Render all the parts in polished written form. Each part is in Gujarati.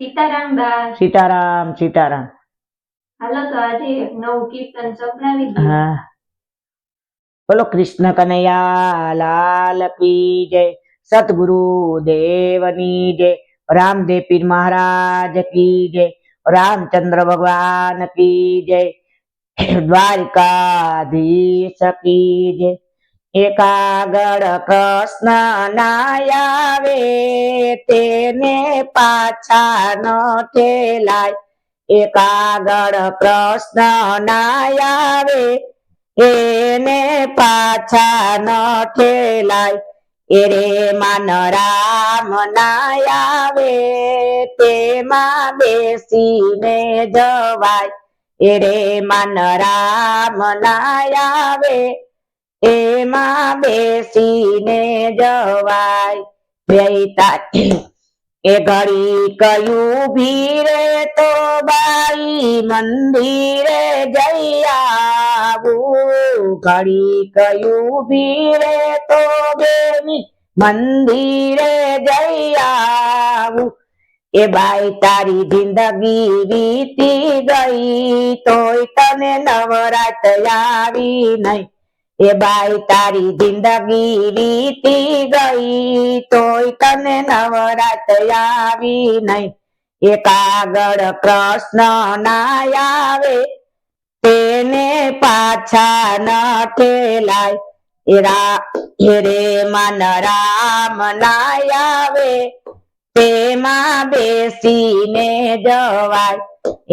સીતારામ બા. સીતારામ સીતારામ. હાલો તો આજે એક નવું કીર્તન સંભળાવી દો. હા, બોલો કૃષ્ણ કનૈયા લાલ કી જય, સતગુરુ દેવની જય, રામદેવ પીર મહારાજ કી જય, રામચંદ્ર ભગવાન કી જય, દ્વારકાધીશ કી જય. એકાગળ કૃષ્ણ ના આવે તેને પાછા ન ઠેલાય, એકાગળ કૃષ્ણ ના આવે એને પાછા ન ઠેલાય. એરે માન રામ ના આવે તેમાં બેસીને જવાય, એરે માન રામ ના આવે એમાં બેસીને જવાય. બેતા એ ઘડી કયું ભીરે તો બાઈ મંદિરે જઈ આવું, ઘડી કયું ભીરે તો બેની મંદિરે જઈ આવું. એ બાઈ તારી જિંદગી વીતી ગઈ તોય તને નવરાત આવી નહીં, એ બાઈ તારી જિંદગી વીતી ગઈ તોય તને નવરાત આવી નહીં. એકાગળ કૃષ્ણ ના આવે તેને પાછા ન ઠેલાય, રે માન રામ ના આવે તેમાં બેસીને જવાય.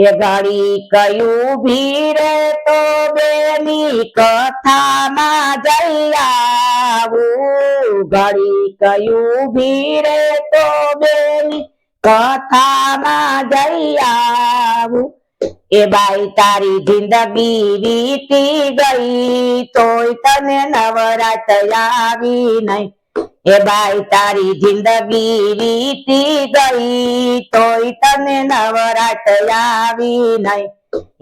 એ ઘડી કયું ભીરે તો બેની કથામાં જઈ આવું, ઘડી કયું ભીરે તો બેની કથામાં જઈ આવું. એ બાઈ તારી જિંદગી વીતી ગઈ તોય તને નવરાત આવી નહીં, એ બાઈ તારી જિંદગી વીતી ગઈ તોય તને નવરાત આવી નહીં.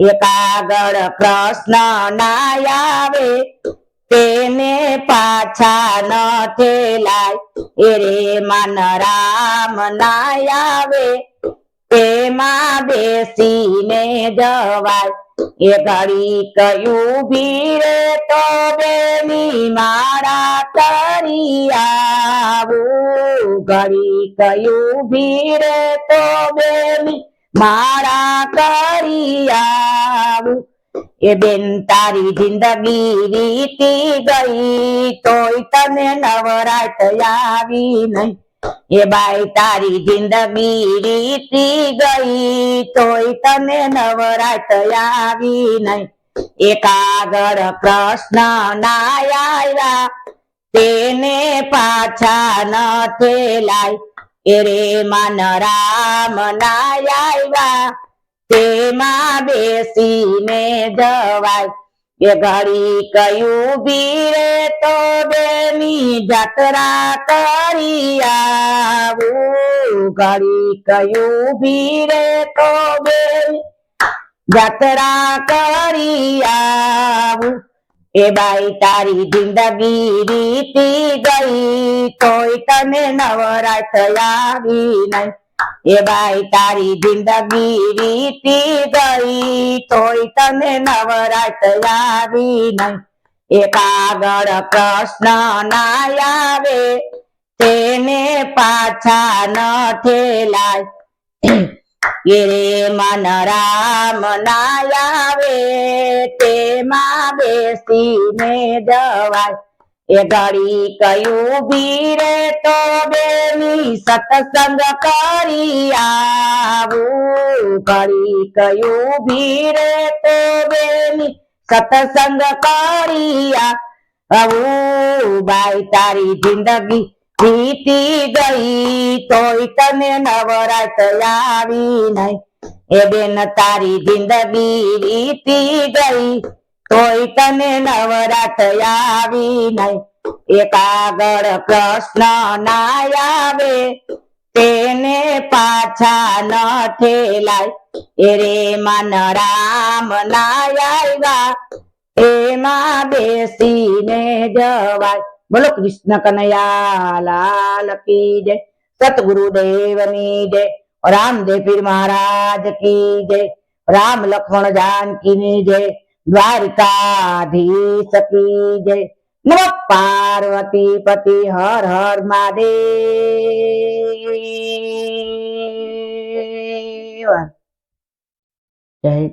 એકાગળ કૃષ્ણ ના આવે તેને પાછા ન ઠેલાય, એરે માન રામ ના આવે તેમાં બેસીને જવાય. એ ઘડી કયું ભીરે તો બેની મારા કરી આવું, ઘડી કયું ભીરે તો બેની મારા કરી આવું. એ બેન તારી જિંદગી વીતી ગઈ તોય તને નવરાત આવી નહીં, એ બાઈ તારી જિંદગી વીતી ગઈ તોય તને નવરાત આવી નહીં. એકાગળ કૃષ્ણ ના આવ્યા તેને પાછા ન ઠેલાય, એરે માન રામ ના આવ્યા તેમાં બેસીને જવાય. એ ઘડી કયું ભીરે તો બેની જાત્રા કરી આવું, ઘડી કયું ભીરે તો બેની જાત્રા કરી આવું. એ બાઈ તારી જિંદગી વીતી ગઈ તોય તને નવરાત આવી નહીં, એ બાઈ તારી જિંદગી વીતી ગઈ તોય તને નવરાત આવી નહીં. એકાગળ કૃષ્ણ ના આવે તેને પાછા ન ઠેલાય, એરે માન રામ ના આવે તેમાં બેસીને જવાય. એ ઘડી કયું ભીરે તો બેની સત્સંગ કરી આવું, ઘડી કયું ભીરે તો બેની સત્સંગ કરી આવું. બાઈ તારી જિંદગી વીતી ગઈ તોય તને નવરાત આવી નહીં, એ બેન તારી જિંદગી વીતી ગઈ તોય તને નવરાત આવી નહીં. એકાગળ કૃષ્ણ ના આવે તેને પાછા ન ઠેલાય, એરે માન રામ ના આવ્યા એમાં બેસીને જવાય. બોલો કૃષ્ણ કનૈયા લાલ કી જય, સતગુરુદેવની જય, रामदेव पीर महाराज की जय। राम लक्ष्मण जानकी ની જય। દ્વારિકાધીશ की जय। नमः पार्वती पति हर हर महादेव। जय